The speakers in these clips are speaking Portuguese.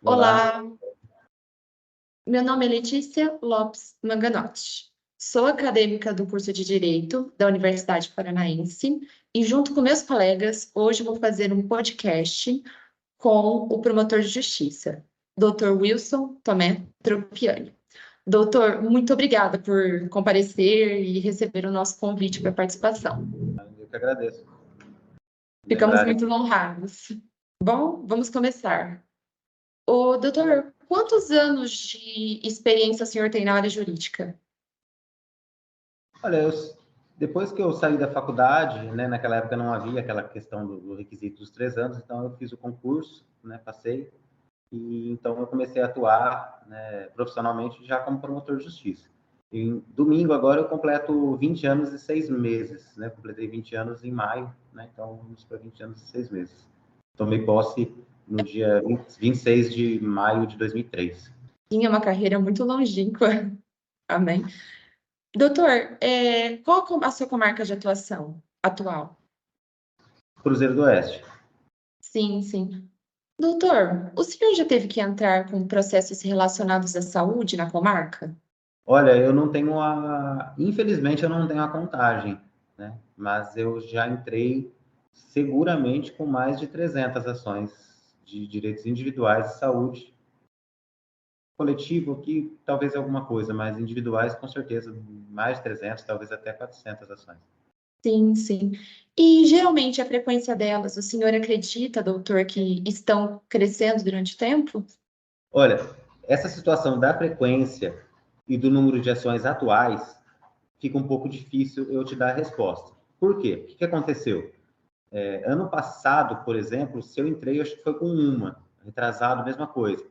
Olá, Olá, meu nome é Letícia Lopes Manganotti. Sou acadêmica do curso de Direito da Universidade Paranaense e, junto com meus colegas, hoje vou fazer um podcast com o promotor de justiça, Dr. Wilson Tomé Tropiani. Doutor, muito obrigada por comparecer e receber o nosso convite para participação. eu que agradeço. Ficamos Lembrarem. muito honrados. Bom, vamos começar. Ô, doutor, quantos anos de experiência o senhor tem na área jurídica? Olha, depois que eu saí da faculdade, né, naquela época não havia aquela questão do requisito dos 3 anos, então eu fiz o concurso, né, passei, e então eu comecei a atuar, né, profissionalmente já como promotor de justiça. Em domingo agora eu completo 20 anos e 6 meses, né, completei 20 anos em maio, né, então vamos para 20 anos e 6 meses. Tomei posse no dia 26 de maio de 2003. Tinha uma carreira muito longínqua. Amém. Doutor, qual a sua comarca de atuação atual? Cruzeiro do Oeste. Sim, sim. Doutor, o senhor já teve que entrar com processos relacionados à saúde na comarca? Olha, eu não tenho infelizmente eu não tenho a contagem, né? Mas eu já entrei seguramente com mais de 300 ações de direitos individuais de saúde. Coletivo aqui, talvez alguma coisa, mas individuais, com certeza, mais de 300, talvez até 400 ações. Sim, sim. E geralmente a frequência delas, o senhor acredita, doutor, que estão crescendo durante o tempo? Olha, essa situação da frequência e do número de ações atuais fica um pouco difícil eu te dar a resposta. Por quê? O que aconteceu? Ano passado, por exemplo, se eu entrei, acho que foi com uma, retrasado, mesma coisa.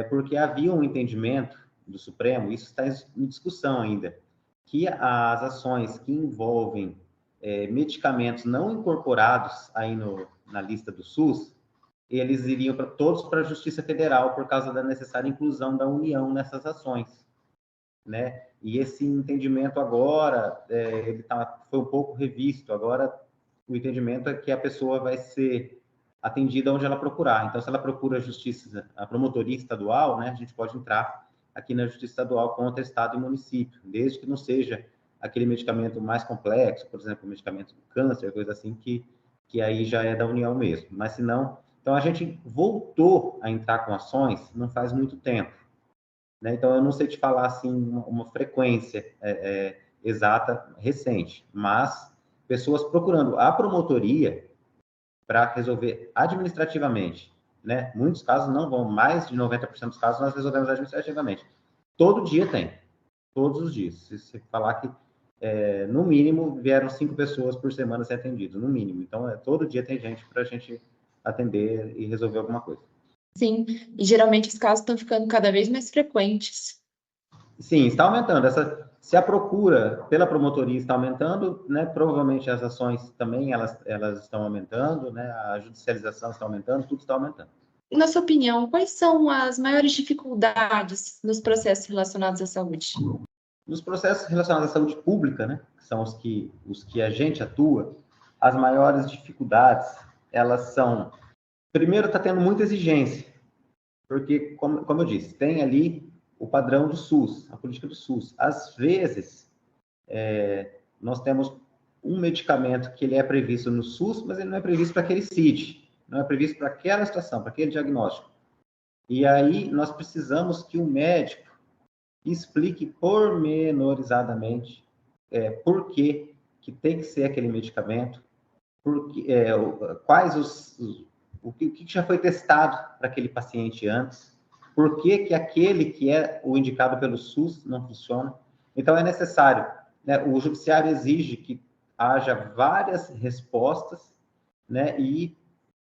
Porque havia um entendimento do Supremo, isso está em discussão ainda, que as ações que envolvem medicamentos não incorporados aí na lista do SUS, eles iriam todos para a Justiça Federal por causa da necessária inclusão da União nessas ações, né? E esse entendimento agora, foi um pouco revisto. Agora, o entendimento é que a pessoa vai ser atendida onde ela procurar. Então, se ela procura a justiça, a promotoria estadual, né, a gente pode entrar aqui na justiça estadual contra estado e município, desde que não seja aquele medicamento mais complexo, por exemplo, o medicamento do câncer, coisa assim, que aí já é da União mesmo. Mas se não, então a gente voltou a entrar com ações não faz muito tempo, né? Então, eu não sei te falar assim uma frequência exata recente, mas pessoas procurando a promotoria para resolver administrativamente, né? Muitos casos não vão, mais de 90% dos casos nós resolvemos administrativamente. Todo dia tem, todos os dias. Se você falar que, no mínimo, vieram 5 pessoas por semana ser atendidas, no mínimo. Então, todo dia tem gente para a gente atender e resolver alguma coisa. Sim, e geralmente os casos estão ficando cada vez mais frequentes. Sim, está aumentando. Se a procura pela promotoria está aumentando, né, provavelmente as ações também elas estão aumentando, né, a judicialização está aumentando, tudo está aumentando. Na sua opinião, quais são as maiores dificuldades nos processos relacionados à saúde? Nos processos relacionados à saúde pública, né, que são os que a gente atua, as maiores dificuldades, elas são, primeiro, está tendo muita exigência, porque, como eu disse, tem ali o padrão do SUS, a política do SUS. Às vezes, nós temos um medicamento que ele é previsto no SUS, mas ele não é previsto para aquele CID, não é previsto para aquela situação, para aquele diagnóstico. E aí nós precisamos que o médico explique pormenorizadamente por que tem que ser aquele medicamento, porque, quais o que já foi testado para aquele paciente antes, por que aquele que é o indicado pelo SUS não funciona. Então, é necessário, né, o judiciário exige que haja várias respostas, né, e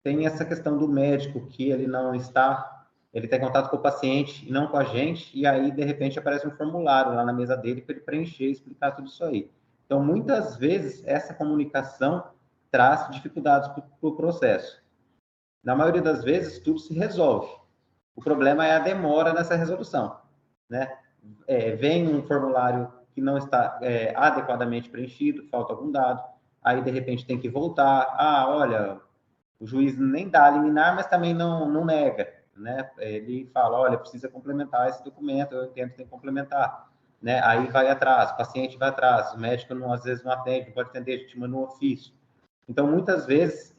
tem essa questão do médico, que ele não está, ele tem contato com o paciente e não com a gente, e aí, de repente, aparece um formulário lá na mesa dele para ele preencher e explicar tudo isso aí. Então, muitas vezes, essa comunicação traz dificuldades para o processo. Na maioria das vezes, tudo se resolve. O problema é a demora nessa resolução, né? Vem um formulário que não está adequadamente preenchido, falta algum dado, aí, de repente, tem que voltar. Ah, olha, o juiz nem dá a liminar, mas também não nega, né? Ele fala, olha, precisa complementar esse documento, eu entendo que tem que complementar, né? Aí vai atrás, o paciente vai atrás, o médico não, às vezes não atende, não pode atender, a gente manda um ofício. Então, muitas vezes,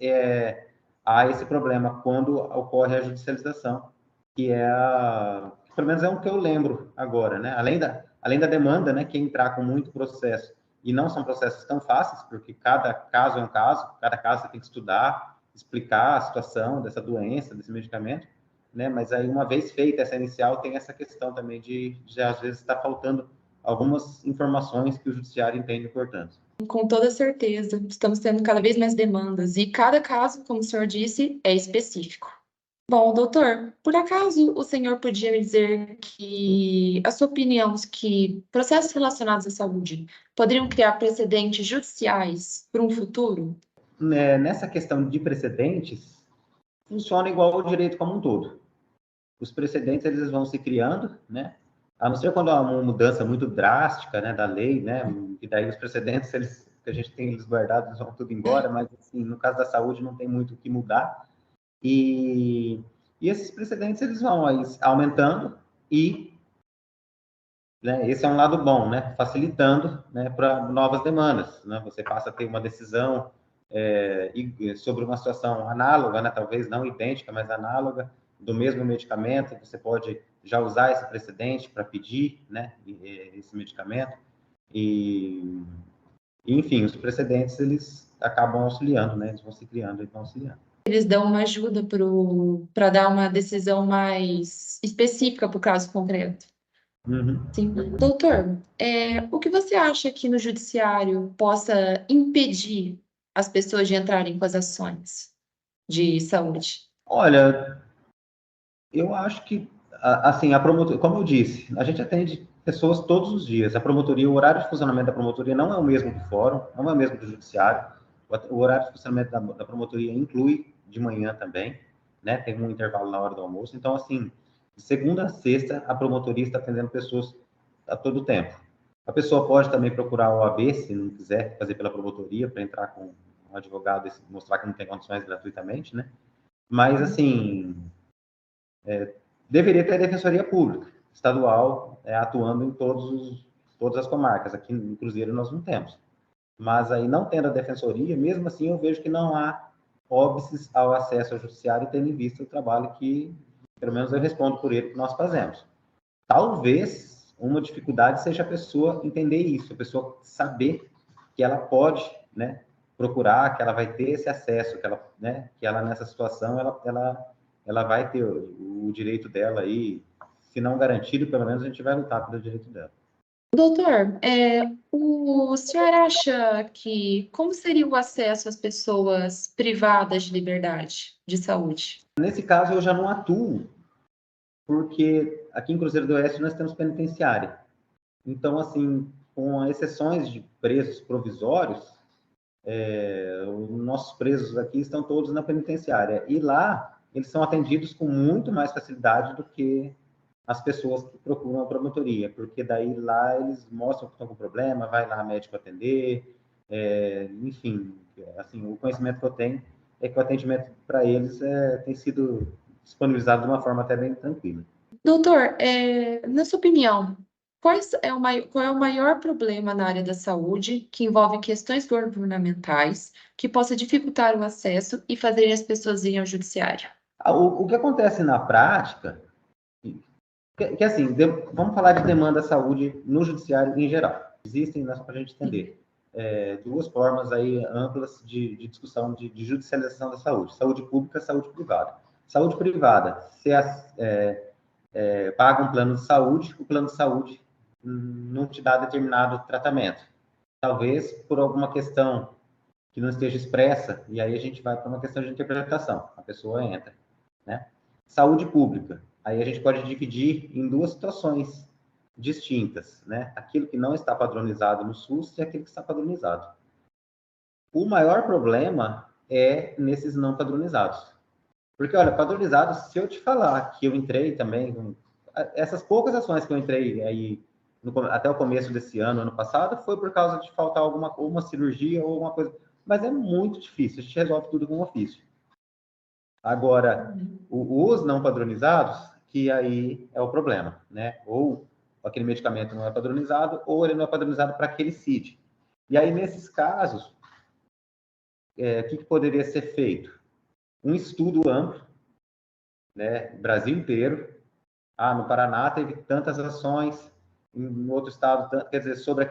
há esse problema quando ocorre a judicialização, que pelo menos é um que eu lembro agora, né? Além da demanda, né, que é entrar com muito processo, e não são processos tão fáceis, porque cada caso é um caso, cada caso você tem que estudar, explicar a situação dessa doença, desse medicamento, né? Mas aí, uma vez feita essa inicial, tem essa questão também de às vezes, estar faltando algumas informações que o judiciário entende importantes. Com toda certeza, estamos tendo cada vez mais demandas e cada caso, como o senhor disse, é específico. Bom, doutor, por acaso o senhor podia me dizer que a sua opinião que processos relacionados à saúde poderiam criar precedentes judiciais para um futuro? Nessa questão de precedentes, funciona igual ao direito como um todo. Os precedentes, eles vão se criando, né? A não ser quando há uma mudança muito drástica, né, da lei, né? E daí os precedentes, que a gente tem eles guardados, eles vão tudo embora, mas, assim, no caso da saúde, não tem muito o que mudar. E esses precedentes, eles vão aí aumentando e, né, esse é um lado bom, né? Facilitando, né, para novas demandas, né? Você passa a ter uma decisão sobre uma situação análoga, né? Talvez não idêntica, mas análoga, do mesmo medicamento, você pode já usar esse precedente para pedir, né, esse medicamento. Enfim, os precedentes, eles acabam auxiliando, né? Eles vão se criando e vão auxiliando. Eles dão uma ajuda para dar uma decisão mais específica para o caso concreto. Uhum. Sim. Doutor, o que você acha que no judiciário possa impedir as pessoas de entrarem com as ações de saúde? Olha, eu acho que, assim, a promotoria, como eu disse, a gente atende pessoas todos os dias. A promotoria, o horário de funcionamento da promotoria não é o mesmo do fórum, não é o mesmo do judiciário. O horário de funcionamento da promotoria inclui de manhã também, né? Tem um intervalo na hora do almoço. Então, assim, de segunda a sexta, a promotoria está atendendo pessoas a todo tempo. A pessoa pode também procurar a OAB, se não quiser fazer pela promotoria, para entrar com um advogado e mostrar que não tem condições gratuitamente, né? Mas, assim, deveria ter a Defensoria Pública Estadual atuando em todas as comarcas. Aqui no Cruzeiro nós não temos. Mas aí, não tendo a Defensoria, mesmo assim, eu vejo que não há óbices ao acesso ao judiciário, tendo em vista o trabalho que, pelo menos eu respondo por ele, que nós fazemos. Talvez uma dificuldade seja a pessoa entender isso, a pessoa saber que ela pode, né, procurar, que ela vai ter esse acesso, que ela nessa situação, ela vai ter o direito dela aí, se não garantido, pelo menos a gente vai lutar pelo direito dela. Doutor, o senhor acha que como seria o acesso às pessoas privadas de liberdade de saúde? Nesse caso, eu já não atuo, porque aqui em Cruzeiro do Oeste nós temos penitenciária. Então, assim, com exceções de presos provisórios, os nossos presos aqui estão todos na penitenciária. E lá, eles são atendidos com muito mais facilidade do que as pessoas que procuram a promotoria, porque daí lá eles mostram que estão com problema, vai lá médico atender, enfim, assim, o conhecimento que eu tenho é que o atendimento para eles tem sido disponibilizado de uma forma até bem tranquila. Doutor, na sua opinião, qual é o maior problema na área da saúde que envolve questões governamentais que possa dificultar o acesso e fazer as pessoas irem ao judiciário? O que acontece na prática, assim, vamos falar de demanda à saúde no judiciário em geral. Existem, para a gente entender, duas formas aí amplas de discussão de judicialização da saúde: saúde pública, saúde privada. Saúde privada, se paga um plano de saúde, o plano de saúde não te dá determinado tratamento. Talvez por alguma questão que não esteja expressa, e aí a gente vai para uma questão de interpretação. A pessoa entra, né? Saúde pública. Aí a gente pode dividir em duas situações distintas, né? Aquilo que não está padronizado no SUS e aquilo que está padronizado. O maior problema é nesses não padronizados. Porque, olha, padronizados, se eu te falar que eu entrei também, essas poucas ações que eu entrei aí até o começo desse ano passado, foi por causa de faltar uma cirurgia ou alguma coisa. Mas é muito difícil, a gente resolve tudo com um ofício. Agora, os não padronizados, que aí é o problema, né? Ou aquele medicamento não é padronizado, ou ele não é padronizado para aquele CID. E aí, nesses casos, o que poderia ser feito? Um estudo amplo, né? Brasil inteiro. No Paraná teve tantas ações, em outro estado, quer dizer, sobre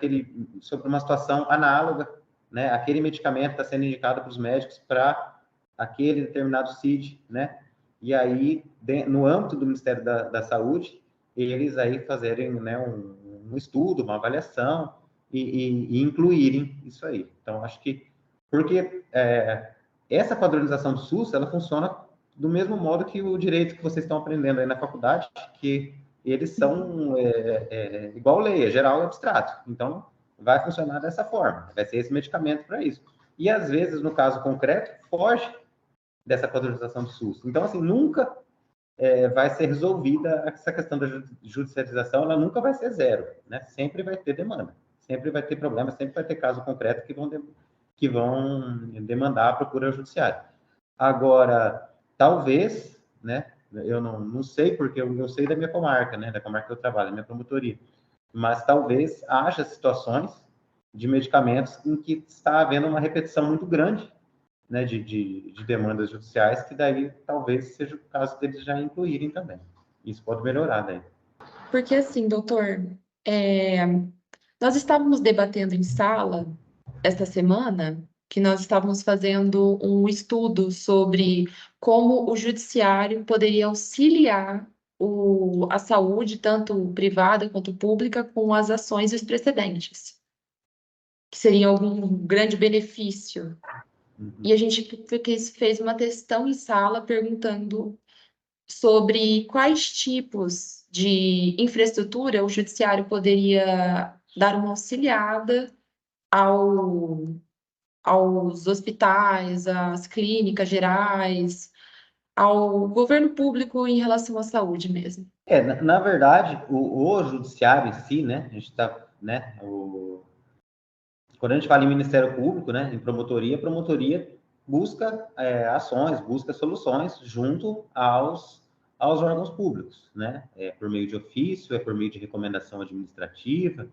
uma situação análoga, né? Aquele medicamento está sendo indicado para os médicos para aquele determinado CID, né? E aí, no âmbito do Ministério da Saúde, eles aí fazerem, né, um estudo, uma avaliação e incluírem isso aí. Então, acho que, porque essa padronização do SUS, ela funciona do mesmo modo que o direito que vocês estão aprendendo aí na faculdade, que eles são igual lei, é geral e abstrato. Então, vai funcionar dessa forma, vai ser esse medicamento para isso. E, às vezes, no caso concreto, foge dessa padronização do SUS. Então, assim, nunca vai ser resolvida essa questão da judicialização, ela nunca vai ser zero, né? Sempre vai ter demanda, sempre vai ter problema, sempre vai ter caso concreto que vão demandar a procura judiciária. Agora, talvez, né? Eu não sei, porque eu sei da minha comarca, né? Da comarca que eu trabalho, da minha promotoria. Mas talvez haja situações de medicamentos em que está havendo uma repetição muito grande, né, de demandas judiciais, que daí talvez seja o caso deles já incluírem também. Isso pode melhorar daí. Porque assim, doutor, nós estávamos debatendo em sala esta semana que nós estávamos fazendo um estudo sobre como o judiciário poderia auxiliar a saúde, tanto privada quanto pública, com as ações e os precedentes, que seriam algum grande benefício. E a gente fez uma questão em sala perguntando sobre quais tipos de infraestrutura o judiciário poderia dar uma auxiliada aos hospitais, às clínicas gerais, ao governo público em relação à saúde mesmo. Na verdade, o judiciário em si, né, a gente está, né, quando a gente fala em Ministério Público, né, em promotoria, a promotoria busca ações, busca soluções junto aos órgãos públicos, né, por meio de ofício, por meio de recomendação administrativa,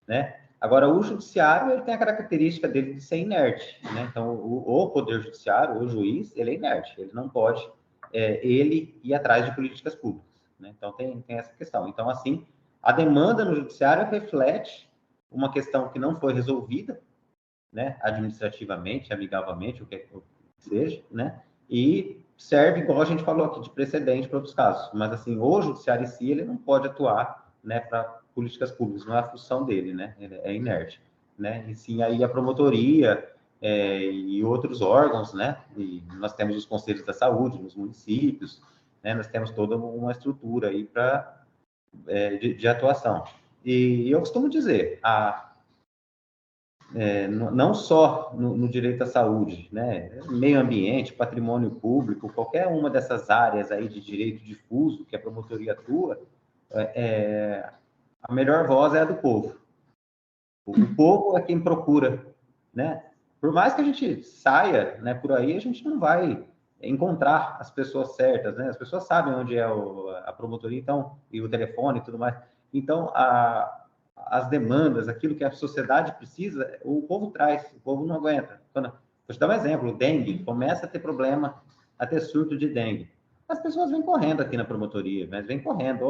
né. Agora, o judiciário, ele tem a característica dele de ser inerte, né, então o poder judiciário, o juiz, ele é inerte, ele não pode, ele ir atrás de políticas públicas, né, então tem essa questão. Então, assim, a demanda no judiciário reflete uma questão que não foi resolvida, né, administrativamente, amigavelmente, o que seja, né, e serve, igual a gente falou aqui, de precedente para outros casos. Mas, assim, o judiciário em si, ele não pode atuar, né, para políticas públicas, não é a função dele, né, ele é inerte, né, e sim aí a promotoria e outros órgãos, né, e nós temos os conselhos da saúde nos municípios, né, nós temos toda uma estrutura aí de atuação. E eu costumo dizer, não só no direito à saúde, né? Meio ambiente, patrimônio público, qualquer uma dessas áreas aí de direito difuso que a promotoria atua, a melhor voz é a do povo. O povo é quem procura, né? Por mais que a gente saia, né, por aí, a gente não vai encontrar as pessoas certas, né? As pessoas sabem onde é a promotoria, então, e o telefone e tudo mais. Então, as demandas, aquilo que a sociedade precisa, o povo traz, o povo não aguenta. Vou te dar um exemplo, o dengue, começa a ter problema, a ter surto de dengue. As pessoas vêm correndo aqui na promotoria, mas vêm correndo,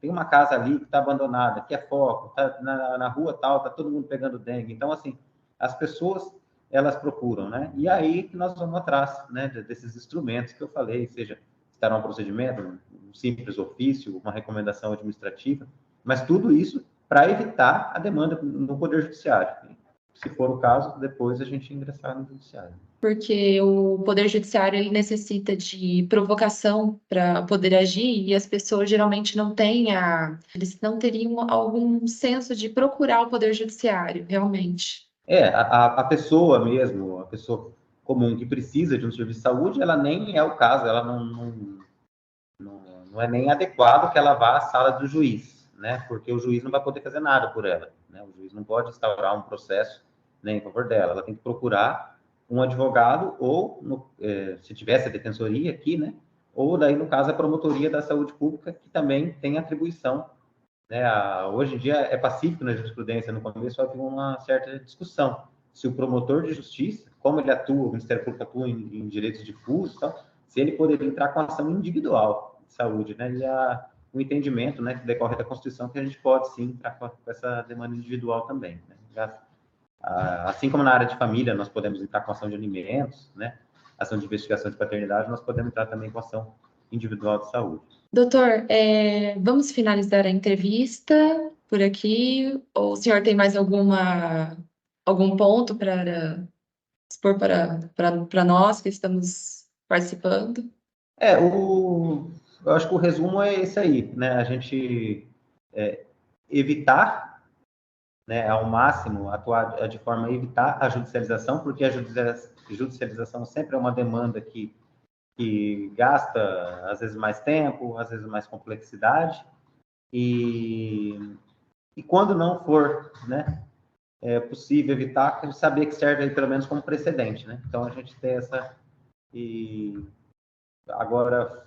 tem uma casa ali que está abandonada, que é foco, está na rua tal, está todo mundo pegando dengue. Então, assim, as pessoas, elas procuram, né? E aí que nós vamos atrás, né, desses instrumentos que eu falei, seja estar um procedimento, um simples ofício, uma recomendação administrativa, mas tudo isso para evitar a demanda no Poder Judiciário. Se for o caso, depois a gente ingressar no Judiciário. Porque o Poder Judiciário ele necessita de provocação para poder agir e as pessoas geralmente não têm eles não teriam algum senso de procurar o Poder Judiciário, realmente. A pessoa mesmo, a pessoa comum que precisa de um serviço de saúde, ela nem é o caso, ela não é nem adequado que ela vá à sala do juiz, né? Porque o juiz não vai poder fazer nada por ela, né? O juiz não pode instaurar um processo, né, em favor dela. Ela tem que procurar um advogado, ou, se tivesse a defensoria aqui, né? Ou daí, no caso, a promotoria da saúde pública, que também tem atribuição, né? Hoje em dia é pacífico na jurisprudência, no começo havia uma certa discussão. Se o promotor de justiça, como ele atua, o Ministério Público atua em direitos difusos, tal, se ele poderia entrar com ação individual de saúde, né? E o entendimento, né, que decorre da Constituição, que a gente pode sim entrar com essa demanda individual também, né? Assim como na área de família nós podemos entrar com ação de alimentos, né? Ação de investigação de paternidade, nós podemos entrar também com ação individual de saúde. Doutor, vamos finalizar a entrevista por aqui? Ou o senhor tem mais algum ponto para expor para nós que estamos participando? Eu acho que o resumo é esse aí, né? A gente evitar, né, ao máximo, atuar de forma a evitar a judicialização, porque a judicialização sempre é uma demanda que gasta, às vezes, mais tempo, às vezes, mais complexidade, e quando não for, né, possível evitar, saber que serve aí, pelo menos, como precedente, né? Então, a gente tem essa... E agora,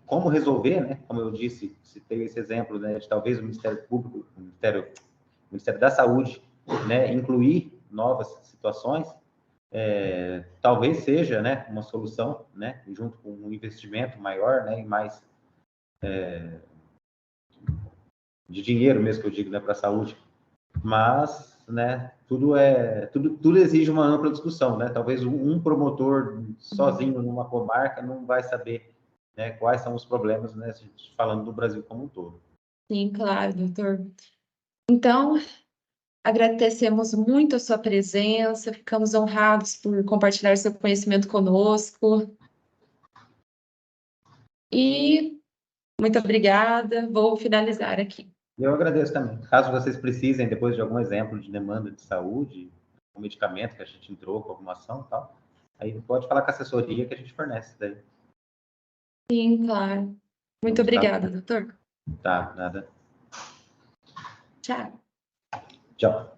como resolver, né? Como eu disse, citei esse exemplo, né, de talvez o Ministério Público, o Ministério da Saúde, né, incluir novas situações, talvez seja, né, uma solução, né, junto com um investimento maior, né, e mais de dinheiro mesmo, que eu digo, né, para a saúde. Mas, né, tudo exige uma ampla discussão, né? Talvez um promotor sozinho numa comarca não vai saber, né, quais são os problemas, né, falando do Brasil como um todo. Sim, claro, doutor. Então, agradecemos muito a sua presença, ficamos honrados por compartilhar seu conhecimento conosco. E muito obrigada. Vou finalizar aqui. Eu agradeço também. Caso vocês precisem, depois de algum exemplo de demanda de saúde, um medicamento que a gente entrou com alguma ação e tal, aí pode falar com a assessoria que a gente fornece daí. Sim, claro. Muito obrigada, doutor. Tá, nada. Tchau. Tchau.